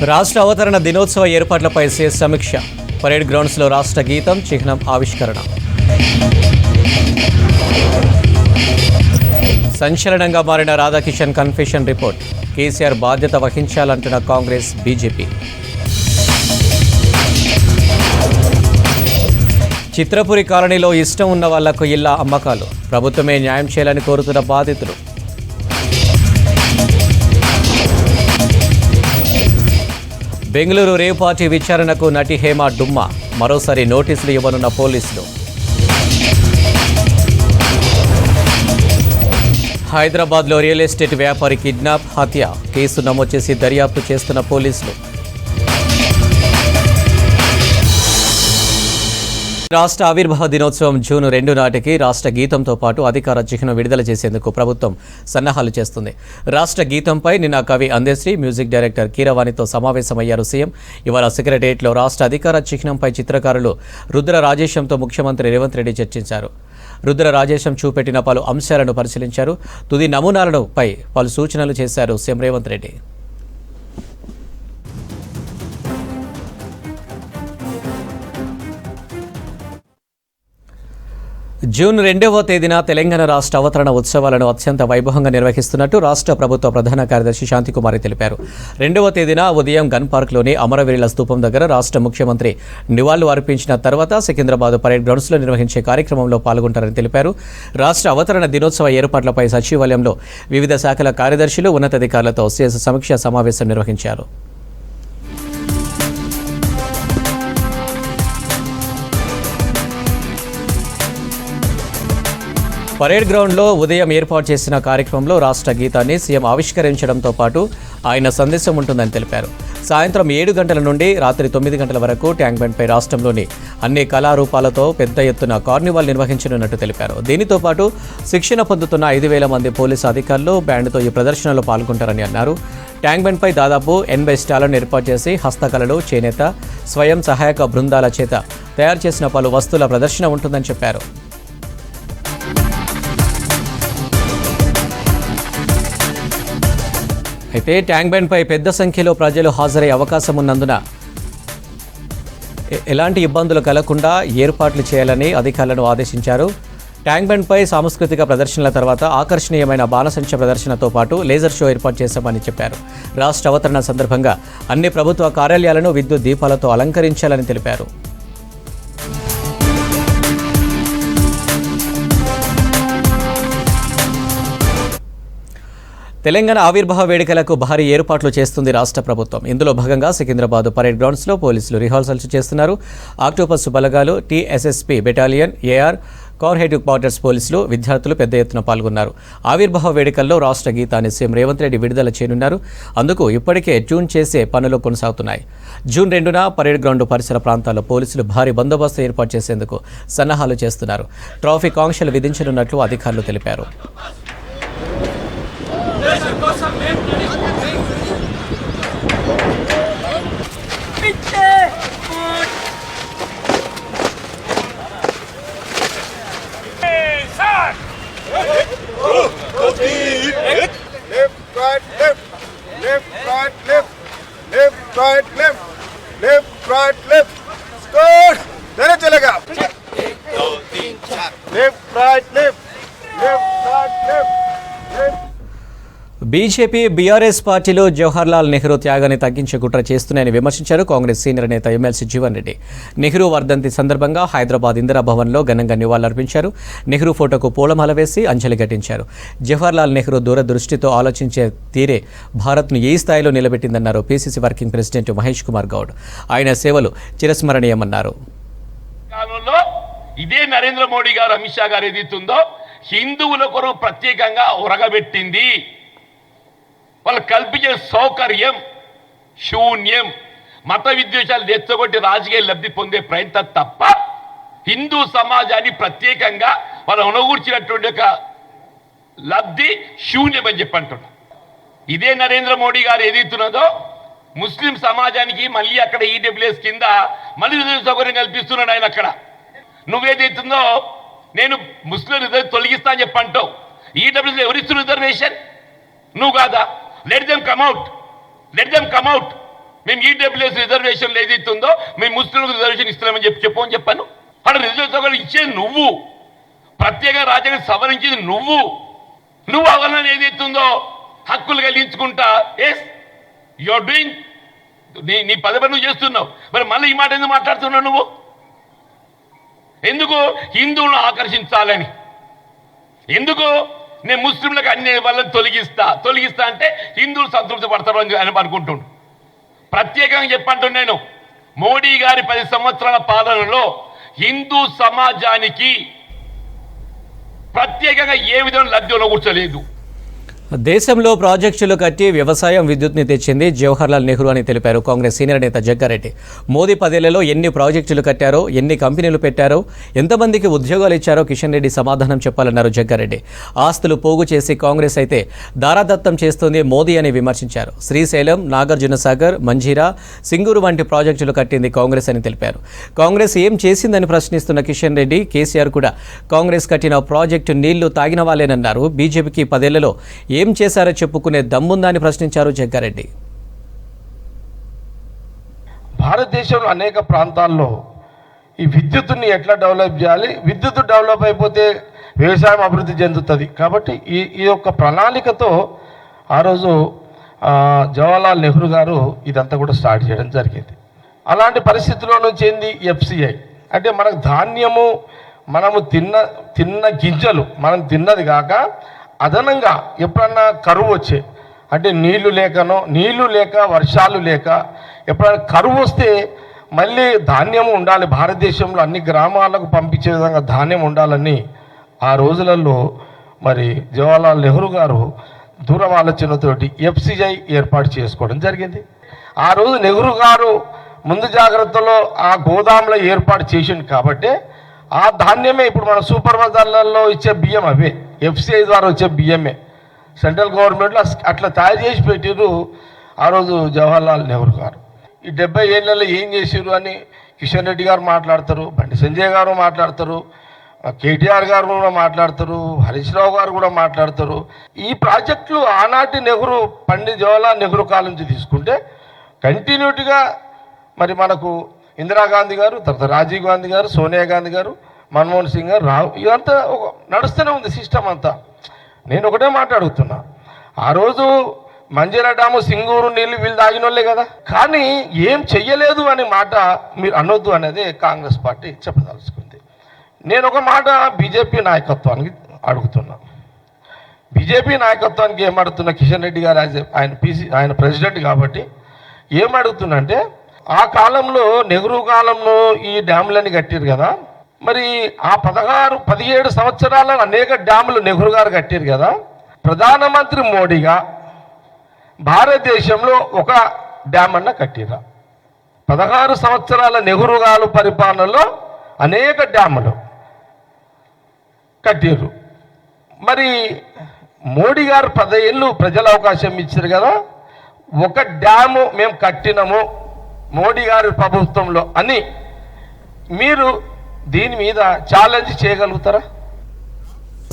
రాష్ట్ర అవతరణ దినోత్సవ ఏర్పాట్లపై సీఎస్ సమీక్ష. పరేడ్ గ్రౌండ్స్లో రాష్ట్ర గీతం చిహ్నం ఆవిష్కరణ. సంచలనంగా మారిన రాధాకిషన్ కన్ఫెషన్ రిపోర్ట్. కేసీఆర్ బాధ్యత వహించాలంటున్న కాంగ్రెస్, బీజేపీ. చిత్రపురి కాలనీలో ఇష్టం ఉన్న వాళ్లకు ఇళ్ల అమ్మకాలు. ప్రభుత్వమే న్యాయం చేయాలని కోరుతున్న బాధితులు. బెంగళూరు రేవ్ పార్టీ విచారణకు నటి హేమ డుమ్మా. మరోసారి నోటీసులు ఇవ్వనున్న పోలీసులు. హైదరాబాద్లో రియల్ ఎస్టేట్ వ్యాపారి కిడ్నాప్, హత్య కేసు నమోదు చేసి దర్యాప్తు చేస్తున్న పోలీసులు. రాష్ట్ర ఆవిర్భావ దినోత్సవం జూన్ 2 నాటికి రాష్ట్ర గీతంతో పాటు అధికార చిహ్నం విడుదల చేసేందుకు ప్రభుత్వం సన్నాహాలు చేస్తుంది. రాష్ట్ర గీతంపై నిన్న కవి అందశ్రీ, మ్యూజిక్ డైరెక్టర్ కీరవాణితో సమావేశమయ్యారు సీఎం. ఇవాళ సెక్రటేరియట్లో రాష్ట్ర అధికార చిహ్నంపై చిత్రకారులు రుద్ర రాజేశంతో ముఖ్యమంత్రి రేవంత్ రెడ్డి చర్చించారు. రుద్ర రాజేశం చూపెట్టిన పలు అంశాలను పరిశీలించారు. తుది నమూనాలపై పలు సూచనలు చేశారు సీఎం రేవంత్ రెడ్డి. జూన్ 2వ తేదీన తెలంగాణ రాష్ట్ర అవతరణ ఉత్సవాలను అత్యంత వైభవంగా నిర్వహిస్తున్నట్టు రాష్ట్ర ప్రభుత్వ ప్రధాన కార్యదర్శి శాంతికుమారి తెలిపారు. 2వ తేదీన ఉదయం గన్ పార్క్లోని అమరవీరుల స్తూపం దగ్గర రాష్ట్ర ముఖ్యమంత్రి నివాళులు అర్పించిన తర్వాత సికింద్రాబాద్ పరేడ్ గ్రౌండ్స్లో నిర్వహించే కార్యక్రమంలో పాల్గొంటారని తెలిపారు. రాష్ట్ర అవతరణ దినోత్సవ ఏర్పాట్లపై సచివాలయంలో వివిధ శాఖల కార్యదర్శులు, ఉన్నతాధికారులతో సీఎస్ సమీక్షా సమావేశం నిర్వహించారు. పరేడ్ గ్రౌండ్లో ఉదయం ఏర్పాటు చేసిన కార్యక్రమంలో రాష్ట్ర గీతాన్ని సీఎం ఆవిష్కరించడంతో పాటు ఆయన సందేశం ఉంటుందని తెలిపారు. సాయంత్రం 7 గంటల నుండి రాత్రి 9 గంటల వరకు ట్యాంక్ బండ్పై రాష్ట్రంలోని అన్ని కళారూపాలతో పెద్ద ఎత్తున కార్నివాల్ నిర్వహించనున్నట్టు తెలిపారు. దీనితో పాటు శిక్షణ పొందుతున్న 5,000 మంది పోలీసు అధికారులు బ్యాండ్తో ఈ ప్రదర్శనలో పాల్గొంటారని అన్నారు. ట్యాంక్ బండ్పై దాదాపు 80 స్టాళ్లను ఏర్పాటు చేసి హస్తకళలు, చేనేత, స్వయం సహాయక బృందాల చేత తయారు చేసిన పలు వస్తువుల ప్రదర్శన ఉంటుందని చెప్పారు. అయితే ట్యాంక్ బండ్పై పెద్ద సంఖ్యలో ప్రజలు హాజరయ్యే అవకాశం ఉన్నందున ఎలాంటి ఇబ్బందులు కలగకుండా ఏర్పాట్లు చేయాలని అధికారులను ఆదేశించారు. ట్యాంక్ బండ్పై సాంస్కృతిక ప్రదర్శనల తర్వాత ఆకర్షణీయమైన బాణసంచ ప్రదర్శనతో పాటు లేజర్ షో ఏర్పాటు చేశామని చెప్పారు. రాష్ట్ర అవతరణ సందర్భంగా అన్ని ప్రభుత్వ కార్యాలయాలను విద్యుత్ దీపాలతో అలంకరించాలని తెలిపారు. తెలంగాణ ఆవిర్భావ వేడుకలకు భారీ ఏర్పాట్లు చేస్తుంది రాష్ట్ర ప్రభుత్వం. ఇందులో భాగంగా సికింద్రాబాద్ పరేడ్ గ్రౌండ్స్లో పోలీసులు రిహార్సల్స్ చేస్తున్నారు. ఆక్టోపస్ బలగాలు, TSSP battalion, AR, core headquarters పోలీసులు, విద్యార్థులు పెద్ద ఎత్తున పాల్గొన్నారు. ఆవిర్భావ వేడుకల్లో రాష్ట్ర గీతాన్ని సీఎం రేవంత్ రెడ్డి విడుదల చేయనున్నారు. అందుకు ఇప్పటికే ట్యూన్ చేసే పనులు కొనసాగుతున్నాయి. జూన్ 2న పరేడ్ గ్రౌండ్ పరిసర ప్రాంతాల్లో పోలీసులు భారీ బందోబస్తు ఏర్పాటు చేసేందుకు సన్నాహాలు చేస్తున్నారు. ట్రాఫిక్ ఆంక్షలు విధించనున్నట్లు అధికారులు తెలిపారు. బీజేపీ, బీఆర్ఎస్ పార్టీలు జవహర్లాల్ నెహ్రూ త్యాగాన్ని తగ్గించే కుట్ర చేస్తున్నాయని విమర్శించారు కాంగ్రెస్ సీనియర్ నేత ఎమ్మెల్సీ జీవన్ రెడ్డి. నెహ్రూ వర్ధంతి సందర్భంగా హైదరాబాద్ ఇందిరాభవన్లో ఘనంగా నివాళులర్పించారు. నెహ్రూ ఫోటోకు పూలమాల వేసి అంజలి ఘటించారు. జవహర్లాల్ నెహ్రూ దూరదృష్టితో ఆలోచించే తీరే భారత్ను ఏ స్థాయిలో నిలబెట్టిందన్నారు PCC working president Mahesh Kumar Goud. ఆయన సేవలు చిరస్మరణీయమన్నారు. ఇదే నరేంద్ర మోడీ గారు, అమిత్ షా గారు ఏదైతుందో హిందువుల కొరకు ప్రత్యేకంగా ఉరగబెట్టింది. వాళ్ళు కల్పించే సౌకర్యం శూన్యం. మత విద్వేషాలు తెచ్చగొట్టి రాజకీయ లబ్ధి పొందే ప్రయత్నం తప్ప హిందూ సమాజాన్ని ప్రత్యేకంగా వాళ్ళు ఉనగూర్చినటువంటి ఒక లబ్ధి శూన్యం అని చెప్పంటున్నా. ఇదే నరేంద్ర మోడీ గారు ఏదైతున్నదో ముస్లిం సమాజానికి మళ్ళీ అక్కడ ఈడబ్ల్యూఎస్ కింద మళ్ళీ సౌకర్యం కల్పిస్తున్నాడు ఆయన. అక్కడ నువ్వేదైతుందో నేను ముస్లిం రిజర్వ్ తొలగిస్తా అని చెప్పంటావు. EWS ఎవరిస్తున్న reservation? నువ్వు కాదా? Let them come out. మేము ఈడబ్ల్యూఎస్ రిజర్వేషన్ ఏదైతే ఉందో మేము ముస్లింలకు రిజర్వేషన్ ఇస్తున్నామని చెప్పని చెప్పాను. అక్కడ రిజర్వేషన్ ఇచ్చేది నువ్వు, ప్రత్యేక రాజ్యాంగం సవరించేది నువ్వు అవగాహన ఏదైతుందో హక్కులు కలిగించుకుంటా ఎస్ యూఆర్ డూయింగ్ నీ పని నువ్వు చేస్తున్నావు. మరి మళ్ళీ ఈ మాట ఎందుకు మాట్లాడుతున్నావు నువ్వు? ఎందుకు హిందువులను ఆకర్షించాలని, ఎందుకు నేను ముస్లింలకు అన్ని వాళ్ళని తొలగిస్తా అంటే హిందువులు సంతృప్తి పడతారు అని అనుకుంటుండు. ప్రత్యేకంగా చెప్పంటున్నాను నేను, మోడీ గారి 10 సంవత్సరాల పాలనలో హిందూ సమాజానికి ప్రత్యేకంగా ఏ విధంగా లబ్ధిలో కూర్చోలేదు. దేశంలో ప్రాజెక్టులు కట్టి వ్యవసాయం విద్యుత్ని తెచ్చింది జవహర్లాల్ నెహ్రూ అని తెలిపారు కాంగ్రెస్ సీనియర్ నేత జగ్గారెడ్డి. మోదీ 10 ఏళ్లలో ఎన్ని ప్రాజెక్టులు కట్టారో, ఎన్ని కంపెనీలు పెట్టారో, ఎంతమందికి ఉద్యోగాలు ఇచ్చారో కిషన్ రెడ్డి సమాధానం చెప్పాలన్నారు జగ్గారెడ్డి. ఆస్తులు పోగు చేసి కాంగ్రెస్ అయితే దారాదత్తం చేస్తుంది మోదీ అని విమర్శించారు. శ్రీశైలం, నాగార్జునసాగర్, మంజీరా, సింగూరు వంటి ప్రాజెక్టులు కట్టింది కాంగ్రెస్ అని తెలిపారు. కాంగ్రెస్ ఏం చేసిందని ప్రశ్నిస్తున్న కిషన్ రెడ్డి, కేసీఆర్ కూడా కాంగ్రెస్ కట్టిన ప్రాజెక్టు నీళ్లు తాగిన వాళ్ళేనన్నారు. బీజేపీకి 10 ఏళ్లలో ఏం చేశారో చెప్పుకునే దమ్ముందా అని ప్రశ్నించారు జగ్గారెడ్డి. భారతదేశంలో అనేక ప్రాంతాల్లో ఈ విద్యుత్తుని ఎట్లా డెవలప్ చేయాలి, విద్యుత్ డెవలప్ అయిపోతే వ్యవసాయం అభివృద్ధి చెందుతుంది. కాబట్టి ఈ యొక్క ప్రణాళికతో ఆ రోజు జవహర్లాల్ నెహ్రూ గారు ఇదంతా కూడా స్టార్ట్ చేయడం జరిగింది. అలాంటి పరిస్థితుల్లో నుంచి ఏంది ఎఫ్సిఐ అంటే మనకు ధాన్యము, మనము తిన్న గింజలు మనం తిన్నది కాక అదనంగా ఎప్పుడన్నా కరువు వచ్చే అంటే నీళ్లు లేక వర్షాలు లేక ఎప్పుడైనా కరువు వస్తే మళ్ళీ ధాన్యం ఉండాలి, భారతదేశంలో అన్ని గ్రామాలకు పంపించే విధంగా ధాన్యం ఉండాలని ఆ రోజులలో మరి జవహర్లాల్ నెహ్రూ గారు దూరం ఆలోచనతోటి ఎఫ్సిఐ ఏర్పాటు చేసుకోవడం జరిగింది. ఆ రోజు నెహ్రూ గారు ముందు జాగ్రత్తలో ఆ గోదాంలో ఏర్పాటు చేసింది కాబట్టి ఆ ధాన్యమే ఇప్పుడు మన సూపర్ బజార్లలో ఇచ్చే బియ్యం అవే ఎఫ్సిఐ ద్వారా వచ్చే బియ్యమే. సెంట్రల్ గవర్నమెంట్లో అట్లా తయారు చేసి పెట్టిరు ఆ రోజు జవహర్లాల్ నెహ్రూ గారు. ఈ 70 ఏళ్ళలో ఏం చేసిరు అని కిషన్ రెడ్డి గారు మాట్లాడతారు, బండి సంజయ్ గారు మాట్లాడతారు, కేటీఆర్ గారు కూడా మాట్లాడతారు, హరీష్ రావు గారు కూడా మాట్లాడతారు. ఈ ప్రాజెక్టులు ఆనాటి నెహ్రూ, పండిత్ జవహర్లాల్ నెహ్రూ కాలం నుంచి తీసుకుంటే కంటిన్యూటీగా మరి మనకు ఇందిరాగాంధీ గారు, తర్వాత రాజీవ్ గాంధీ గారు, సోనియా గాంధీ గారు, మన్మోహన్ సింగ్ గారు, రావు, ఇదంతా నడుస్తూనే ఉంది సిస్టమ్ అంతా. నేను ఒకటే మాట్లాడుతున్నా, ఆ రోజు మంజీరా డ్యాము, సింగూరు నీళ్ళు వీళ్ళు తాగిన వాళ్ళే కదా, కానీ ఏం చెయ్యలేదు అనే మాట మీరు అనొద్దు అనేది కాంగ్రెస్ పార్టీ చెప్పదలుచుకుంది. నేను ఒక మాట బీజేపీ నాయకత్వానికి అడుగుతున్నా. బీజేపీ నాయకత్వానికి ఏమడుతున్నా, కిషన్ రెడ్డి గారు ఆయన ప్రెసిడెంట్ కాబట్టి ఏమడుగుతున్నంటే, ఆ కాలంలో నెహ్రూ కాలంలో ఈ డ్యాములని కట్టారు కదా, మరి ఆ 17 సంవత్సరాల అనేక డ్యాములు నెహ్రూ గారు కట్టారు కదా, ప్రధానమంత్రి మోడీగా భారతదేశంలో ఒక డ్యామ్ అన్న కట్టిరా? 16 సంవత్సరాల నెహ్రూ గారు పరిపాలనలో అనేక డ్యాములు కట్టారు. మరి మోడీ గారు 10 ఏళ్ళు ప్రజల అవకాశం ఇచ్చారు కదా, ఒక డ్యాము మేము కట్టినము మోడీ గారి ప్రభుత్వంలో అని మీరు దీని మీద ఛాలెంజ్ చేయగలుగుతారా?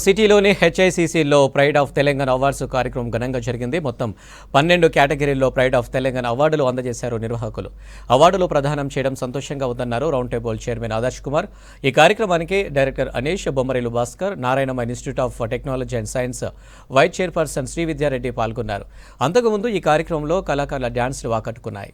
సిటీలోని హెచ్ఐసిసిలో ప్రైడ్ ఆఫ్ తెలంగాణ అవార్డ్స్ కార్యక్రమం ఘనంగా జరిగింది. మొత్తం 12 కేటగిరీల్లో ప్రైడ్ ఆఫ్ తెలంగాణ అవార్డులు అందజేశారు నిర్వాహకులు. అవార్డులు ప్రదానం చేయడం సంతోషంగా ఉందన్నారు round table chairman Adarsh Kumar. ఈ కార్యక్రమానికి director Anish, Bommarelu Bhaskar, Narayanamma institute of technology and science vice chairperson Srividya Reddy పాల్గొన్నారు. అంతకుముందు ఈ కార్యక్రమంలో కళాకారుల డ్యాన్స్లు ఆకట్టుకున్నాయి.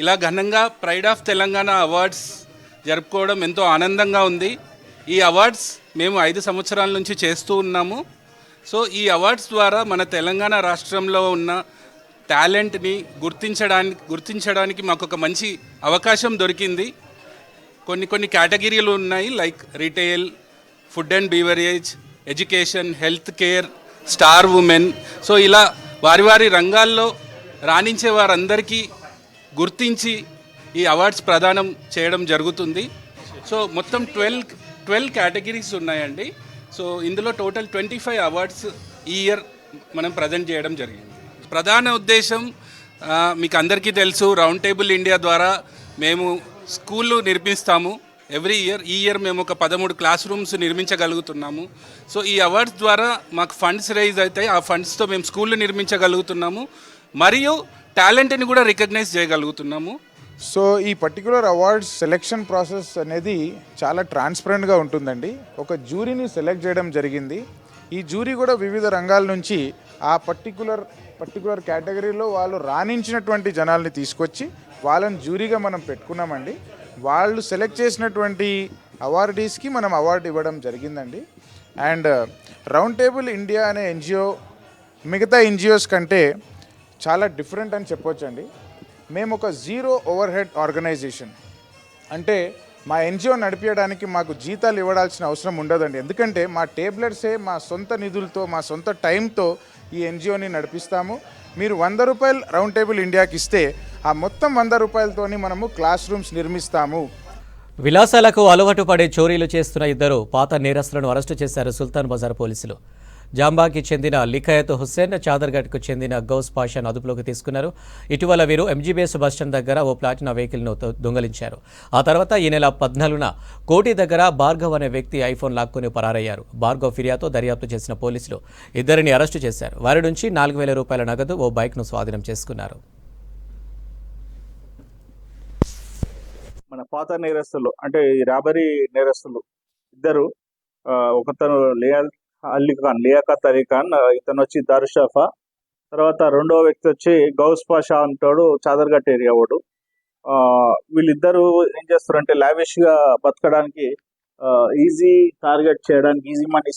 ఇలా ఘనంగా ప్రైడ్ ఆఫ్ తెలంగాణ అవార్డ్స్ జరుపుకోవడం ఎంతో ఆనందంగా ఉంది. ఈ అవార్డ్స్ మేము 5 సంవత్సరాల నుంచి చేస్తూ ఉన్నాము. సో ఈ అవార్డ్స్ ద్వారా మన తెలంగాణ రాష్ట్రంలో ఉన్న టాలెంట్ని గుర్తించడానికి మాకు ఒక మంచి అవకాశం దొరికింది. కొన్ని కేటగిరీలు ఉన్నాయి, like retail, food and beverage, education, health care, star women. So ఇలా వారి రంగాల్లో రాణించే వారందరికీ గుర్తించి ఈ అవార్డ్స్ ప్రదానం చేయడం జరుగుతుంది. సో మొత్తం 12 కేటగిరీస్ ఉన్నాయండి. సో ఇందులో టోటల్ 25 అవార్డ్స్ ఈ ఇయర్ మనం ప్రజెంట్ చేయడం జరిగింది. ప్రధాన ఉద్దేశం మీకు అందరికీ తెలుసు, రౌండ్ టేబుల్ ఇండియా ద్వారా మేము స్కూళ్ళు నిర్మిస్తాము ఎవ్రీ ఇయర్. ఈ ఇయర్ మేము ఒక 13 క్లాస్ రూమ్స్ నిర్మించగలుగుతున్నాము. సో ఈ అవార్డ్స్ ద్వారా మాకు ఫండ్స్ రైజ్ అవుతాయి. ఆ ఫండ్స్తో మేము స్కూళ్ళు నిర్మించగలుగుతున్నాము మరియు టాలెంట్ని కూడా రికగ్నైజ్ చేయగలుగుతున్నాము. సో ఈ పర్టికులర్ అవార్డ్స్ సెలెక్షన్ ప్రాసెస్ అనేది చాలా ట్రాన్స్పరెంట్గా ఉంటుందండి. ఒక జ్యూరీని సెలెక్ట్ చేయడం జరిగింది. ఈ జ్యూరీ కూడా వివిధ రంగాల నుంచి ఆ పర్టికులర్ కేటగిరీలో వాళ్ళు రాణించినటువంటి జనాల్ని తీసుకొచ్చి వాళ్ళని జ్యూరీగా మనం పెట్టుకున్నామండి. వాళ్ళు సెలెక్ట్ చేసినటువంటి అవార్డీస్కి మనం అవార్డు ఇవ్వడం జరిగిందండి. అండ్ రౌండ్ టేబుల్ ఇండియా అనే ఎన్జిఓ మిగతా ఎన్జిఓస్ కంటే చాలా డిఫరెంట్ అని చెప్పొచ్చండి. మేము ఒక జీరో ఓవర్ హెడ్ ఆర్గనైజేషన్. అంటే మా ఎన్జిఓ నడిపించడానికి మాకు జీతాలు ఇవ్వాల్సిన అవసరం ఉండదండి. ఎందుకంటే మా టేబ్లెట్సే మా సొంత నిధులతో, మా సొంత టైంతో ఈ ఎన్జిఓని నడిపిస్తాము. మీరు 100 రూపాయలు రౌండ్ టేబుల్ ఇండియాకి ఇస్తే ఆ మొత్తం 100 రూపాయలతోని మనము క్లాస్ రూమ్స్ నిర్మిస్తాము. విలాసాలకు అలవాటు పడే చోరీలు చేస్తున్న 2 పాత నేరస్తులను అరెస్టు చేశారు సుల్తాన్ బజార్ పోలీసులు. జాంబాకి చెందిన లిఖాయత్ హుస్సేన్, చాదర్ఘట్కు చెందిన గౌస్ పాషాను అదుపులోకి తీసుకున్నారు. ఇటీవల వీరు ఎంజీబీఎస్ బస్టాండ్ దగ్గర ఓ ప్లాటినా వెహికల్ను దొంగలించారు. ఆ తర్వాత ఈ నెల 14న కోటి దగ్గర భార్గవ్ అనే వ్యక్తి ఐఫోన్ లాక్కుని పరారయ్యారు. భార్గవ్ ఫిర్యాదుతో దర్యాప్తు చేసిన పోలీసులు 2 అరెస్టు చేశారు. వారి నుంచి 4,000 రూపాయల నగదు, ఓ బైక్ను స్వాధీనం చేసుకున్నారు. మన పాత నేరస్తులు అంటే ఈ రాబరీ నేరస్తులు 2, ఒకతను లియాఖత్ అలీ ఖాన్, ఇతను వచ్చి దారుషాఫా. తర్వాత రెండవ వ్యక్తి వచ్చి గౌస్ పాషా అంటాడు, చాదర్ఘట్ ఏరియా వాడు. వీళ్ళిద్దరూ ఏం చేస్తారంటే లావిష్గా బతకడానికి, ఈజీ టార్గెట్ చేయడానికి, ఈజీ మనీ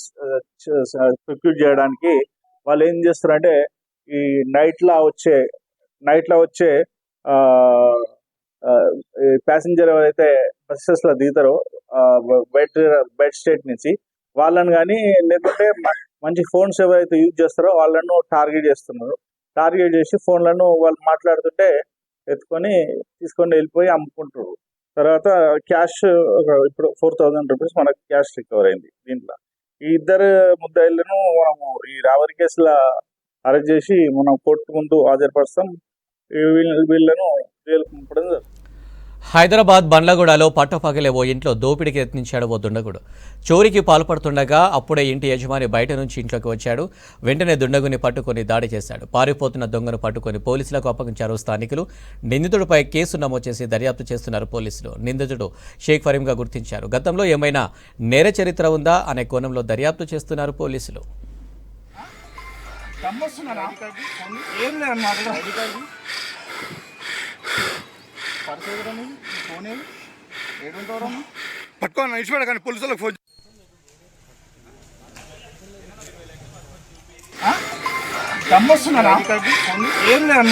సెక్యూర్ చేయడానికి వాళ్ళు ఏం చేస్తారంటే ఈ నైట్లో వచ్చే ప్యాసింజర్ ఎవరైతే బస్సెస్లో దిగుతారో బయట స్టేట్ నుంచి వాళ్ళని కానీ, లేకుంటే మంచి ఫోన్స్ ఎవరైతే యూజ్ చేస్తారో వాళ్ళను టార్గెట్ చేస్తున్నారు. టార్గెట్ చేసి ఫోన్లను వాళ్ళు మాట్లాడుతుంటే తీసుకొని వెళ్ళిపోయి అమ్ముకుంటారు. తర్వాత క్యాష్ ఇప్పుడు 4,000 రూపీస్ మనకు క్యాష్ రికవర్ అయింది. దీంట్లో ఈ 2 ముద్దాయిలను మనము ఈ రాబరీ కేసులో అరెస్ట్ చేసి మనం కోర్టు ముందు హాజరుపరుస్తాం. వీళ్ళను జైలుకు పంపడం జరుగుతుంది. హైదరాబాద్ బండ్లగూడలో పట్టపగలే ఓ ఇంట్లో దోపిడీకి యత్నించాడు ఓ దుండగుడు. చోరీకి పాల్పడుతుండగా అప్పుడే ఇంటి యజమాని బయట నుంచి ఇంట్లోకి వచ్చాడు. వెంటనే దుండగుని పట్టుకొని దాడి చేశాడు. పారిపోతున్న దొంగను పట్టుకొని పోలీసులకు అప్పగించారు స్థానికులు. నిందితుడిపై కేసు నమోదు చేసి దర్యాప్తు చేస్తున్నారు పోలీసులు. నిందితుడు షేక్ ఫరీంగా గుర్తించారు. గతంలో ఏమైనా నేర చరిత్ర ఉందా అనే కోణంలో దర్యాప్తు చేస్తున్నారు పోలీసులు. పట్టుకోని ఇచ్చిపెడ కానీ పోలీసులకు ఫోన్ ఏం లేదు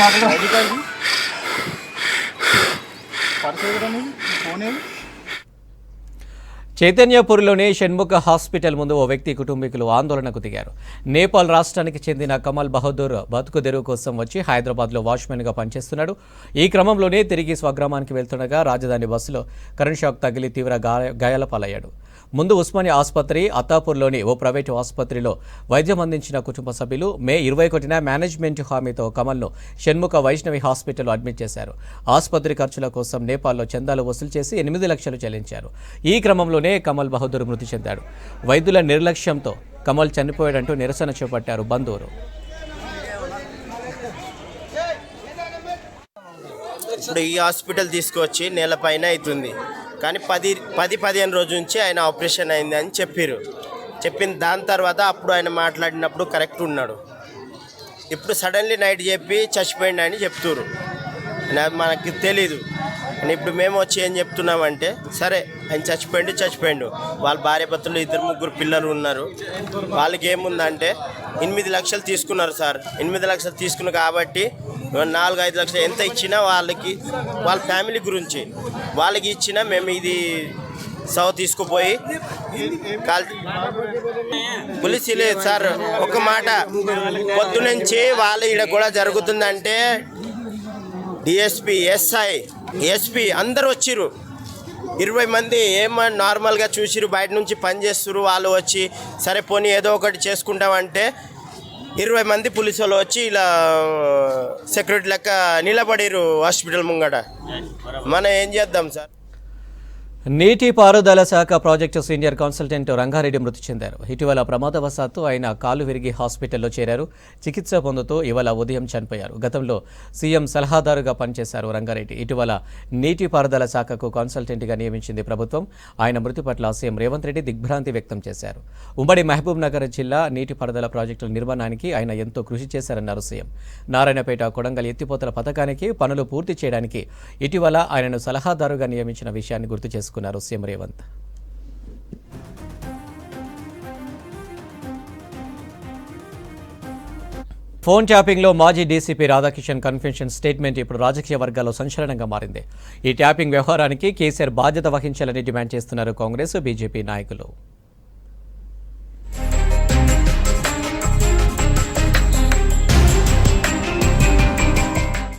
చైతన్యపూర్లోని షణ్ముఖ హాస్పిటల్ ముందు ఓ వ్యక్తి కుటుంబీకులు ఆందోళనకు దిగారు. నేపాల్ రాష్ట్రానికి చెందిన కమల్ బహదూర్ బతుకు తెరువు కోసం వచ్చి హైదరాబాద్లో వాచ్మెన్గా పనిచేస్తున్నాడు. ఈ క్రమంలోనే తిరిగి స్వగ్రామానికి వెళ్తుండగా రాజధాని బస్సులో కరెంట్ షాక్ తగిలి తీవ్ర గాయాల పాలయ్యాడు. ముందు ఉస్మానియా ఆసుపత్రి, అత్తాపూర్లోని ఓ ప్రైవేటు ఆసుపత్రిలో వైద్యం అందించిన కుటుంబ సభ్యులు మే 21న మేనేజ్మెంట్ హామీతో కమల్ను షణ్ముఖ వైష్ణవి హాస్పిటల్లో అడ్మిట్ చేశారు. ఆసుపత్రి ఖర్చుల కోసం నేపాల్లో చందాలు వసూలు చేసి 8 లక్షలు చెల్లించారు. ఈ క్రమంలోనే కమల్ బహదూర్ మృతి చెందాడు. వైద్యుల నిర్లక్ష్యంతో కమల్ చనిపోయాడంటూ నిరసన చేపట్టారు బంధువులు. ఇప్పుడు ఈ హాస్పిటల్ తీసుకొచ్చి నెల పైన అవుతుంది, కానీ 10-15 రోజుల నుంచి ఆయన ఆపరేషన్ అయింది అని చెప్పిన దాని తర్వాత అప్పుడు ఆయన మాట్లాడినప్పుడు కరెక్ట్ ఉన్నాడు. ఇప్పుడు సడన్లీ నైట్ చెప్పి చచ్చిపోయింది అని చెప్తున్నారు. అని అది మనకి తెలీదు అని ఇప్పుడు మేము వచ్చి ఏం చెప్తున్నామంటే సరే ఆయన చచ్చిపోయిండు వాళ్ళ భార్యాభర్తలు 2-3 పిల్లలు ఉన్నారు. వాళ్ళకి ఏముందంటే 8 లక్షలు తీసుకున్నారు సార్. 8 లక్షలు తీసుకున్నారు కాబట్టి 4-5 లక్షలు ఎంత ఇచ్చినా వాళ్ళకి వాళ్ళ ఫ్యామిలీ గురించి వాళ్ళకి ఇచ్చినా మేము ఇది తీసుకుపోయి పోలీసు లేదు సార్. ఒక మాట పొద్దునుంచి వాళ్ళు ఇక్కడ కూడా జరుగుతుందంటే డిఎస్పి ఎస్పి అందరు వచ్చిర్రు. 20 మంది ఏమన్నా నార్మల్గా చూసిరు, బయట నుంచి పని చేస్తున్నారు. వాళ్ళు వచ్చి సరే పోనీ ఏదో ఒకటి చేసుకుంటామంటే 20 మంది పోలీసు వాళ్ళు వచ్చి ఇలా సెక్యూరిటీ లెక్క నిలబడిరు హాస్పిటల్ ముంగట. మనం ఏం చేద్దాం సార్? నీటిపారుదల శాఖ ప్రాజెక్టు సీనియర్ కన్సల్టెంట్ రంగారెడ్డి మృతి చెందారు. ఇటీవల ప్రమాదవశాత్తు ఆయన కాలు విరిగి హాస్పిటల్లో చేరారు. చికిత్స పొందుతూ ఇవాళ ఉదయం చనిపోయారు. గతంలో సీఎం సలహాదారుగా పనిచేశారు రంగారెడ్డి. ఇటీవల నీటిపారుదల శాఖకు కన్సల్టెంట్గా నియమించింది ప్రభుత్వం. ఆయన మృతి పట్ల సీఎం రేవంత్ రెడ్డి దిగ్భ్రాంతి వ్యక్తం చేశారు. ఉమ్మడి మహబూబ్ నగర్ జిల్లా నీటిపారుదల ప్రాజెక్టుల నిర్మాణానికి ఆయన ఎంతో కృషి చేశారన్నారు సీఎం. నారాయణపేట కొడంగల్ ఎత్తిపోతల పథకానికి పనులు పూర్తి చేయడానికి ఇటీవల ఆయనను సలహాదారుగా నియమించిన విషయాన్ని గుర్తు చేసుకున్నారు సీఎం రేవంత్. ఫోన్ ట్యాపింగ్లో మాజీ డీసీపీ రాధాకిషన్ కన్ఫెషన్ స్టేట్మెంట్ ఇప్పుడు రాజకీయ వర్గాల్లో సంచలనంగా మారింది. ఈ ట్యాపింగ్ వ్యవహారానికి కేసీఆర్ బాధ్యత వహించాలని డిమాండ్ చేస్తున్నారు కాంగ్రెస్, బీజేపీ నాయకులు.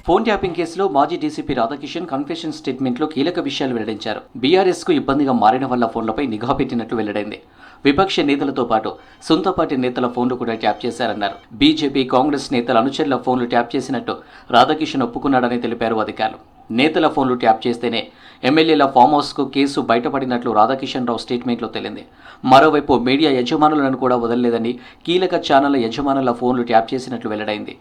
ఫోన్ ట్యాపింగ్ కేసులో మాజీ డీసీపీ రాధాకిషన్ కన్ఫెషన్ స్టేట్మెంట్లో కీలక విషయాలు వెల్లడించారు. బీఆర్ఎస్కు ఇబ్బందిగా మారిన వల్ల ఫోన్లపై నిఘా పెట్టినట్లు వెల్లడైంది. విపక్ష నేతలతో పాటు సొంత పార్టీ నేతల ఫోన్లు కూడా ట్యాప్ చేశారన్నారు. బీజేపీ, కాంగ్రెస్ నేతల అనుచరుల ఫోన్లు ట్యాప్ చేసినట్టు రాధాకిషన్ ఒప్పుకున్నాడని తెలిపారు అధికారులు. నేతల ఫోన్లు ట్యాప్ చేస్తేనే ఎమ్మెల్యేల ఫామ్ హౌస్కు కేసు బయటపడినట్లు రాధాకిషన్ రావు స్టేట్మెంట్లో తేలింది. మరోవైపు మీడియా యజమానులను కూడా వదలలేదని, కీలక ఛానళ్ల యజమానుల ఫోన్లు ట్యాప్ చేసినట్లు వెల్లడైంది.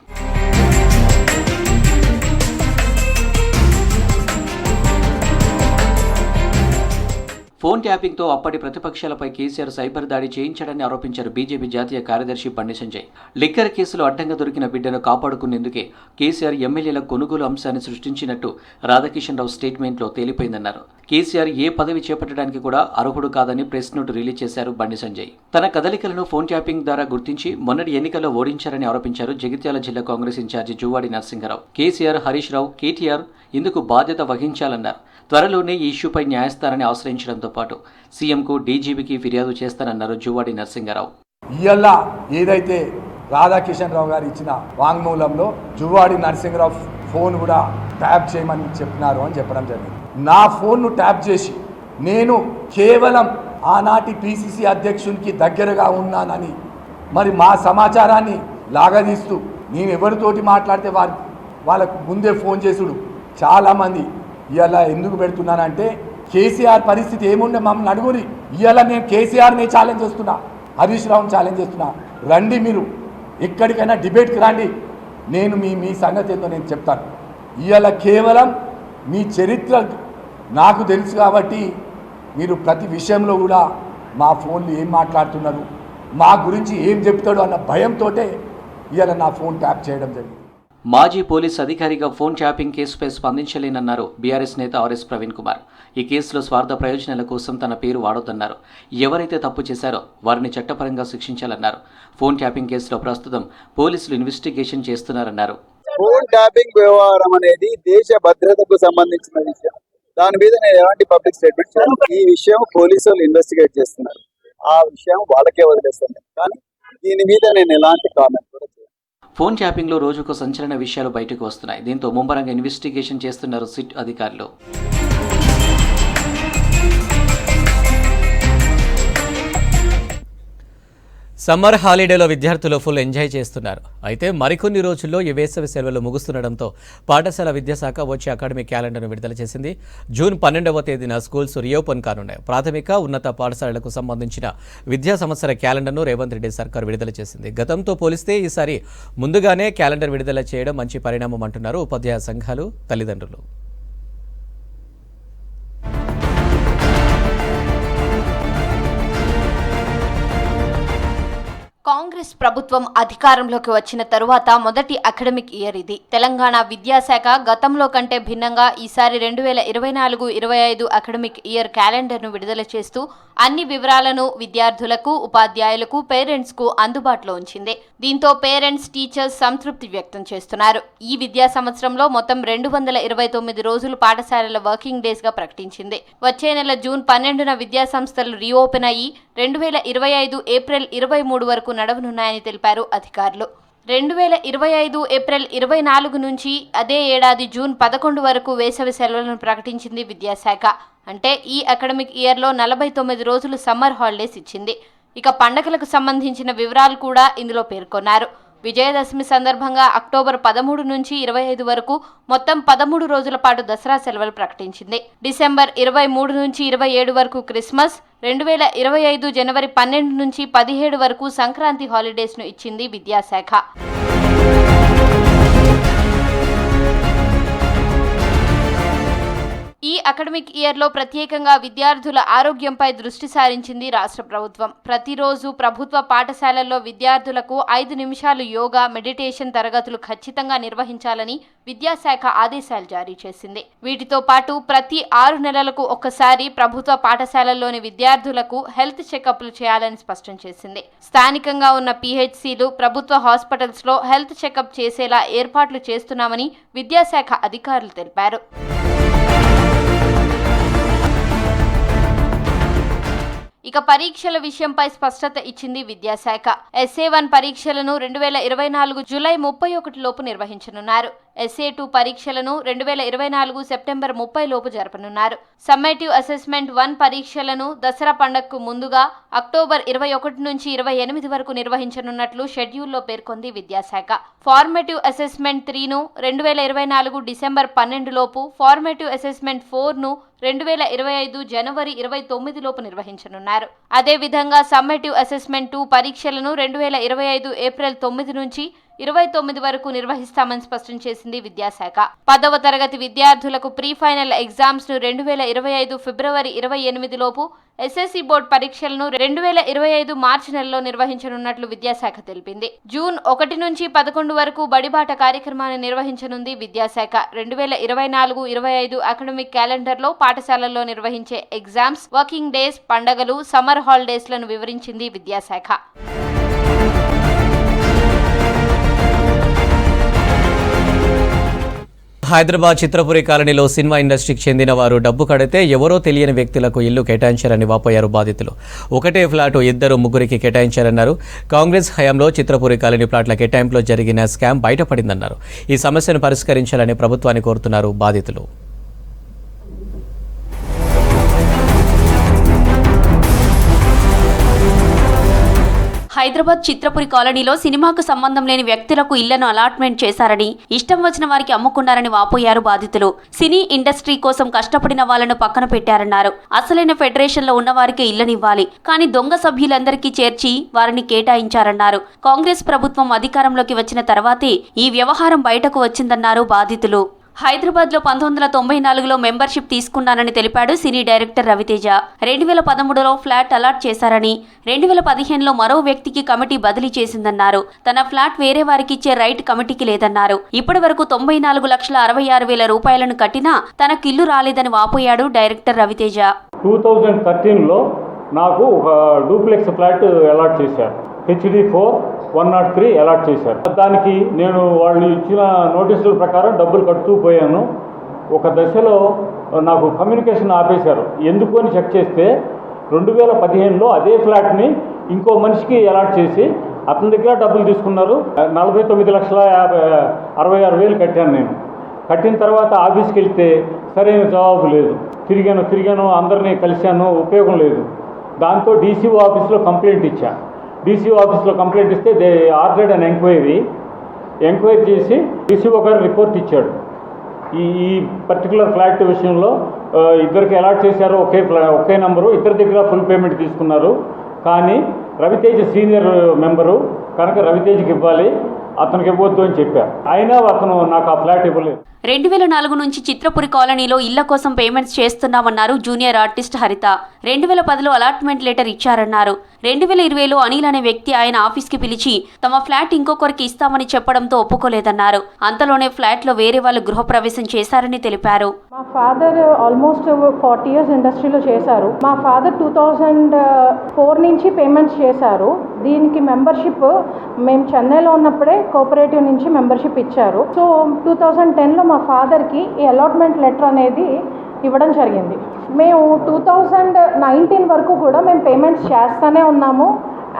ఫోన్ ట్యాపింగ్తో అప్పటి ప్రతిపక్షాలపై కేసీఆర్ సైబర్ దాడి చేయించాడని ఆరోపించారు బీజేపీ జాతీయ కార్యదర్శి బండి సంజయ్. లిక్కర్ కేసులో అడ్డంగా దొరికిన బిడ్డను కాపాడుకునేందుకే కేసీఆర్ ఎమ్మెల్యేల కొనుగోలు అంశాన్ని సృష్టించినట్టు రాధాకిషన్ రావు స్టేట్మెంట్లో తేలిపోయిందన్నారు. కేసీఆర్ ఏ పదవి చేపట్టడానికి కూడా అర్హుడు కాదని ప్రెస్ నోట్ రిలీజ్ చేశారు బండి సంజయ్. తన కదలికలను ఫోన్ ట్యాపింగ్ ద్వారా గుర్తించి మొన్నటి ఎన్నికల్లో ఓడించారని ఆరోపించారు జగిత్యాల జిల్లా కాంగ్రెస్ ఇన్ఛార్జి జువ్వాడి నరసింహారావు. కేసీఆర్, హరీష్ రావు, కేటీఆర్ ఇందుకు బాధ్యత వహించాలన్నారు. త్వరలోనే ఈ ఇష్యూపై న్యాయస్థానాన్ని ఆశ్రయించడంతో పాటు సీఎంకు, డీజీపీకి ఫిర్యాదు చేస్తానన్నారు జువ్వాడి నరసింహారావు. ఇవాళ ఏదైతే రాధాకిషన్ రావు గారు ఇచ్చిన వాంగ్మూలంలో జువ్వాడి నరసింహారావు ఫోన్ కూడా ట్యాప్ చేయమని చెప్పినారు అని చెప్పడం జరిగింది. నా ఫోన్ను ట్యాప్ చేసి నేను కేవలం ఆనాటి పిసిసి అధ్యక్షునికి దగ్గరగా ఉన్నానని మరి మా సమాచారాన్ని లాగదీస్తూ నేను ఎవరితోటి మాట్లాడితే వాళ్ళకు ముందే ఫోన్ చేసుడు చాలామంది ఇవాళ ఎందుకు పెడుతున్నానంటే కేసీఆర్ పరిస్థితి ఏముండే మమ్మల్ని అడుగురి. ఇవాళ నేను కేసీఆర్ని ఛాలెంజ్ చేస్తున్నా, హరీష్ రావుని ఛాలెంజ్ చేస్తున్నా. రండి, మీరు ఎక్కడికైనా డిబేట్కి రండి, నేను మీ సంగతి ఏందో నేను చెప్తాను. ఇవాళ కేవలం మీ చరిత్ర నాకు తెలుసు కాబట్టి మీరు ప్రతి విషయంలో కూడా మా ఫోన్లు ఏం మాట్లాడుతున్నారు, మా గురించి ఏం చెప్తాడు అన్న భయంతో ఇవాళ నా ఫోన్ ట్యాప్ చేయడం జరిగింది. మాజీ పోలీస్ అధికారిగా ఫోన్ ట్యాపింగ్ కేసుపై స్పందించలేనన్నారు బీఆర్ఎస్ నేత ఆర్ఎస్ ప్రవీణ్ కుమార్. ఈ కేసులో స్వార్థ ప్రయోజనాల కోసం తన పేరు వాడొద్దన్నారు. ఎవరైతే తప్పు చేశారో వారిని చట్టపరంగా శిక్షించాలన్నారు. ఫోన్ ట్యాపింగ్ కేసులో ప్రస్తుతం పోలీసులు ఇన్వెస్టిగేషన్ చేస్తున్నారన్నారు. ఫోన్ ట్యాపింగ్ వ్యవహారం అనేది దేశ భద్రతకు సంబంధించిన విషయం. దాని మీద నేను ఎలాంటి పబ్లిక్ స్టేట్మెంట్ ఈ విషయం పోలీసు వాళ్ళు ఇన్వెస్టిగేట్ చేస్తున్నారు. ఆ విషయం వాళ్ళకే వదిలేస్తాను, కానీ దీని మీద నేను ఎలాంటి కామెంట్ కూడా చేయను. ఫోన్ ట్యాపింగ్లో రోజుకు సంచలన విషయాలు బయటకు వస్తున్నాయి. దీంతో ముమ్మరంగా ఇన్వెస్టిగేషన్ చేస్తున్నారు సిట్ అధికారులు. సమ్మర్ హాలిడేలో విద్యార్థులు ఫుల్ ఎంజాయ్ చేస్తున్నారు. అయితే మరికొన్ని రోజుల్లో ఈ వేసవి సెలవులు ముగుస్తుండటంతో పాఠశాల విద్యాశాఖ వచ్చే అకాడమిక్ క్యాలెండర్ను విడుదల చేసింది. జూన్ 12వ తేదీన స్కూల్స్ రీఓపెన్ కానున్నాయి. ప్రాథమిక, ఉన్నత పాఠశాలలకు సంబంధించిన విద్యా సంవత్సర క్యాలెండర్ను రేవంత్ రెడ్డి సర్కార్ విడుదల చేసింది. గతంతో పోలిస్తే ఈసారి ముందుగానే క్యాలెండర్ విడుదల చేయడం మంచి పరిణామం అంటున్నారు ఉపాధ్యాయ సంఘాలు, తల్లిదండ్రులు. కాంగ్రెస్ ప్రభుత్వం అధికారంలోకి వచ్చిన తరువాత మొదటి అకాడమిక్ ఇయర్ ఇది. తెలంగాణ విద్యాశాఖ గతంలో కంటే భిన్నంగా ఈసారి 2024-25 అకాడమిక్ ఇయర్ క్యాలెండర్ను విడుదల చేస్తూ అన్ని వివరాలను విద్యార్థులకు, ఉపాధ్యాయులకు, పేరెంట్స్ కు అందుబాటులో ఉంచింది. దీంతో పేరెంట్స్, టీచర్స్ సంతృప్తి వ్యక్తం చేస్తున్నారు. ఈ విద్యా సంవత్సరంలో మొత్తం 229 రోజులు పాఠశాలల వర్కింగ్ డేస్ గా ప్రకటించింది. వచ్చే నెల జూన్ 12న విద్యా సంస్థలు రీఓపెన్ అయ్యి 2025 ఏప్రిల్ 23 వరకు నడవనున్నాయని తెలిపారు అధికారులు. 2025 ఏప్రిల్ 24 నుంచి అదే ఏడాది జూన్ 11 వరకు వేసవి సెలవులను ప్రకటించింది విద్యాశాఖ. అంటే ఈ అకాడమిక్ ఇయర్లో 49 రోజులు సమ్మర్ హాలిడేస్ ఇచ్చింది. ఇక పండగలకు సంబంధించిన వివరాలు కూడా ఇందులో పేర్కొన్నారు. విజయదశమి సందర్భంగా అక్టోబర్ 13 నుంచి 25 వరకు మొత్తం 13 రోజుల పాటు దసరా సెలవులు ప్రకటించింది. డిసెంబర్ 23 నుంచి 27 వరకు క్రిస్మస్, 2025 జనవరి 12 నుంచి 17 వరకు సంక్రాంతి హాలిడేస్ను ఇచ్చింది విద్యాశాఖ. ఈ అకాడమిక్ ఇయర్లో ప్రత్యేకంగా విద్యార్థుల ఆరోగ్యంపై దృష్టి సారించింది రాష్ట్ర ప్రభుత్వం. ప్రతిరోజు ప్రభుత్వ పాఠశాలల్లో విద్యార్థులకు 5 నిమిషాలు యోగా, మెడిటేషన్ తరగతులు ఖచ్చితంగా నిర్వహించాలని విద్యాశాఖ ఆదేశాలు జారీ చేసింది. వీటితో పాటు ప్రతి 6 నెలలకు ఒక్కసారి ప్రభుత్వ పాఠశాలల్లోని విద్యార్థులకు హెల్త్ చెకప్లు చేయాలని స్పష్టం చేసింది. స్థానికంగా ఉన్న PHCలు, ప్రభుత్వ హాస్పిటల్స్లో హెల్త్ చెకప్ చేసేలా ఏర్పాట్లు చేస్తున్నామని విద్యాశాఖ అధికారులు తెలిపారు. ఇక పరీక్షల విషయంపై స్పష్టత ఇచ్చింది విద్యాశాఖ. SA1 పరీక్షలను 2024 జూలై 31 లోపు నిర్వహించనున్నారు. SA2 పరీక్షలను 2024 సెప్టెంబర్ 30 లోపు జరపనున్నారు. సమ్మేటివ్ అసెస్మెంట్ 1 పరీక్షలను దసరా పండగకు ముందుగా అక్టోబర్ 21 నుంచి 28 వరకు నిర్వహించనున్నట్లు షెడ్యూల్లో పేర్కొంది విద్యాశాఖ. ఫార్మేటివ్ అసెస్మెంట్ 3ను 2024 డిసెంబర్ 12 లోపు, ఫార్మేటివ్ అసెస్మెంట్ 4ను 2025 జనవరి 29 లోపు నిర్వహించనున్నారు. అదేవిధంగా సమ్మేటివ్ అసెస్మెంట్ 2 పరీక్షలను 2025 ఏప్రిల్ 9 నుంచి 29 వరకు నిర్వహిస్తామని స్పష్టం చేసింది విద్యాశాఖ. 10వ తరగతి విద్యార్థులకు ప్రీ ఫైనల్ ఎగ్జామ్స్ ను 2025 ఫిబ్రవరి 28 లోపు, SSC బోర్డు పరీక్షలను 2025 మార్చి నెలలో నిర్వహించనున్నట్లు విద్యాశాఖ తెలిపింది. జూన్ 1 నుంచి 11 వరకు బడిబాట కార్యక్రమాన్ని నిర్వహించనుంది విద్యాశాఖ. 2024-25 అకాడమిక్ క్యాలెండర్లో పాఠశాలల్లో నిర్వహించే ఎగ్జామ్స్, వర్కింగ్ డేస్, పండగలు, సమ్మర్ హాలిడేస్లను వివరించింది విద్యాశాఖ. హైదరాబాద్ చిత్రపురి కాలనీలో సినిమా ఇండస్ట్రీకి చెందిన వారు డబ్బు కడితే ఎవరో తెలియని వ్యక్తులకు ఇల్లు కేటాయించారని వాపోయారు బాధితులు. ఒకటే ఫ్లాటు 2-3కి కేటాయించారన్నారు. కాంగ్రెస్ హయాంలో చిత్రపురి కాలనీ ప్లాట్ల కేటాయింపులో జరిగిన స్కామ్ బయటపడిందన్నారు. ఈ సమస్యను పరిష్కరించాలని ప్రభుత్వాన్ని కోరుతున్నారు బాధితులు. హైదరాబాద్ చిత్రపురి కాలనీలో సినిమాకు సంబంధం లేని వ్యక్తులకు ఇళ్లను అలాట్మెంట్ చేశారని, ఇష్టం వచ్చిన వారికి అమ్ముకున్నారని వాపోయారు బాధితులు. సినీ ఇండస్ట్రీ కోసం కష్టపడిన వాళ్లను పక్కన పెట్టారన్నారు. అసలైన ఫెడరేషన్లో ఉన్న వారికి ఇళ్లనివ్వాలి, కానీ దొంగ సభ్యులందరికీ చేర్చి వారిని కేటాయించారన్నారు. కాంగ్రెస్ ప్రభుత్వం అధికారంలోకి వచ్చిన తర్వాతే ఈ వ్యవహారం బయటకు వచ్చిందన్నారు బాధితులు. హైదరాబాద్లో 1994లో మెంబర్షిప్ తీసుకున్నానని తెలిపాడు సినీ డైరెక్టర్ రవితేజ. 2013లో ఫ్లాట్ అలాట్ చేశారని, 2015లో మరో వ్యక్తికి కమిటీ బదిలీ చేసిందన్నారు. తన ఫ్లాట్ వేరే వారికి ఇచ్చే రైట్ కమిటీకి లేదన్నారు. ఇప్పటి వరకు 94,66,000 రూపాయలను కట్టినా తనకిల్లు రాలేదని వాపోయాడు డైరెక్టర్ రవితేజ. 2013లో నాకు ఒక డూప్లెక్స్ ఫ్లాట్ అలాట్ చేశారు. HD4 103 అలాట్ చేశారు. దానికి నేను వాళ్ళు ఇచ్చిన నోటీసుల ప్రకారం డబ్బులు కడుతూ పోయాను. ఒక దశలో నాకు కమ్యూనికేషన్ ఆపేశారు. ఎందుకు అని చెక్ చేస్తే 2015లో అదే ఫ్లాట్ని ఇంకో మనిషికి అలాట్ చేసి అతని దగ్గర డబ్బులు తీసుకున్నారు. 49,66,000 కట్టాను నేను. కట్టిన తర్వాత ఆఫీస్కి వెళ్తే సరైన జవాబు లేదు. తిరిగాను, అందరినీ కలిశాను, ఉపయోగం లేదు. దాంతో DCO ఆఫీస్లో కంప్లైంట్ ఇచ్చా. DCO ఆఫీస్లో కంప్లైంట్ ఇస్తే దే ఆర్డర్డ్ అన్ ఎంక్వైరీ చేసి DCO గారు రిపోర్ట్ ఇచ్చాడు. ఈ పర్టికులర్ ఫ్లాట్ విషయంలో ఇద్దరికి అలాట్ చేశారు, ఒకే నంబరు, ఇద్దరి దగ్గర ఫుల్ పేమెంట్ తీసుకున్నారు. కానీ రవితేజ సీనియర్ మెంబరు కనుక రవితేజకి ఇవ్వాలి, అతనికి ఇవ్వద్దు అని చెప్పారు. అయినా అతను నాకు ఆ ఫ్లాట్ ఇవ్వలేదు. 2004 నుంచి చిత్రపురి కాలనీలో ఇళ్ల కోసం పేమెంట్స్ చేస్తున్నామన్నారు జూనియర్ ఆర్టిస్ట్ హరిత. 2010లో అలాట్మెంట్ లెటర్ ఇచ్చారన్నారు. 2020లో అనిల్ అనే వ్యక్తి ఆయన ఆఫీస్కి పిలిచి తమ ఫ్లాట్ ఇంకొకరికి ఇస్తామని చెప్పడంతో ఒప్పుకోలేదన్నారు. అంతలోనే ఫ్లాట్లో వేరే వాళ్ళు గృహప్రవేశం చేశారని తెలిపారు. మా ఫాదర్ ఆల్మోస్ట్ 40 years ఇండస్ట్రీలో చేశారు. మా ఫాదర్ 2004 నుంచి పేమెంట్స్ చేశారు. దీనికి మెంబర్షిప్ మేము చెన్నైలో ఉన్నప్పుడే కోఆపరేటివ్ నుంచి మెంబర్షిప్ ఇచ్చారు. సో 2010లో మా ఫాదర్కి ఈ అలాట్మెంట్ లెటర్ అనేది ఇవ్వడం జరిగింది. మేము 2019 వరకు కూడా మేము పేమెంట్స్ చేస్తూనే ఉన్నాము.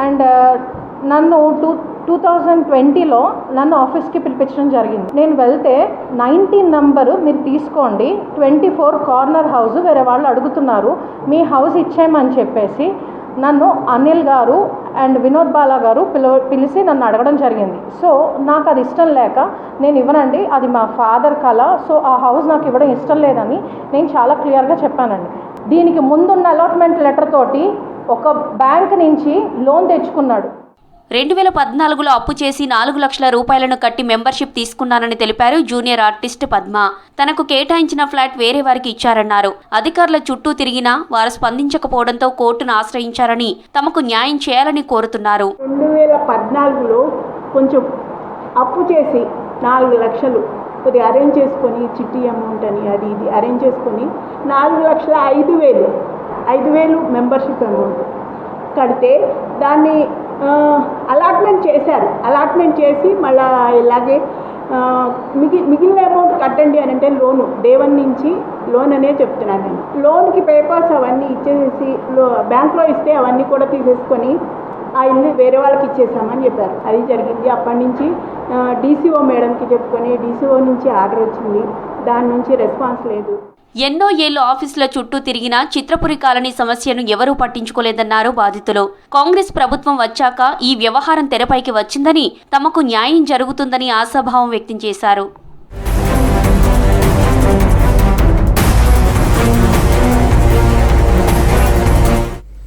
అండ్ నన్ను 2020లో నన్ను ఆఫీస్కి పిలిపించడం జరిగింది. నేను వెళ్తే 19 నంబరు మీరు తీసుకోండి, 24 కార్నర్ హౌస్ వేరే వాళ్ళు అడుగుతున్నారు, మీ హౌస్ ఇచ్చేయమని చెప్పేసి నన్ను అనిల్ గారు అండ్ వినోద్ బాలా గారు పిలిచి నన్ను అడగడం జరిగింది. సో నాకు అది ఇష్టం లేక నేను ఇవ్వనండి, అది మా ఫాదర్ కళ, సో ఆ హౌస్ నాకు ఇవ్వడం ఇష్టం లేదని నేను చాలా క్లియర్గా చెప్పానండి. దీనికి ముందున్న అలాట్మెంట్ లెటర్ తోటి ఒక బ్యాంక్ నుంచి లోన్ తెచ్చుకున్నాడు. 2014లో అప్పు చేసి 4 లక్షల రూపాయలను కట్టి మెంబర్షిప్ తీసుకున్నానని తెలిపారు జూనియర్ ఆర్టిస్ట్ పద్మ. తనకు కేటాయించిన ఫ్లాట్ వేరే వారికి ఇచ్చారన్నారు. అధికారుల చుట్టూ తిరిగినా వారు స్పందించకపోవడంతో కోర్టును ఆశ్రయించారని, తమకు న్యాయం చేయాలని కోరుతున్నారు. 2014లో కొంచెం అప్పు చేసి 4 లక్షలు కొద్దిగా అరేంజ్ చేసుకొని, చిట్టి అమౌంట్ అని అది ఇది అరేంజ్ చేసుకొని 4,05,000 మెంబర్షిప్ అమౌంట్ కడితే దాన్ని అలాట్మెంట్ చేశారు. అలాట్మెంట్ చేసి మళ్ళీ ఇలాగే మిగిలిన అమౌంట్ కట్టండి అని అంటే లోను డే 1 నుంచి లోన్ అనే చెప్తున్నాను నేను. లోన్కి పేపర్స్ అవన్నీ ఇచ్చేసి బ్యాంక్లో ఇస్తే అవన్నీ కూడా తీసేసుకొని ఆ ఇల్లు వేరే వాళ్ళకి ఇచ్చేసామని చెప్పారు. అది జరిగింది. అప్పటి నుంచి డీసీఓ మేడంకి చెప్పుకొని డీసీఓ నుంచి ఆర్డర్ వచ్చింది, దాని నుంచి రెస్పాన్స్ లేదు. ఎన్నో ఏళ్లు ఆఫీసుల చుట్టూ తిరిగినా చిత్రపురి కాలనీ సమస్యను ఎవరూ పట్టించుకోలేదన్నారు బాధితులు. కాంగ్రెస్ ప్రభుత్వం వచ్చాక ఈ వ్యవహారం తెరపైకి వచ్చిందని, తమకు న్యాయం జరుగుతుందని ఆశాభావం వ్యక్తం చేశారు.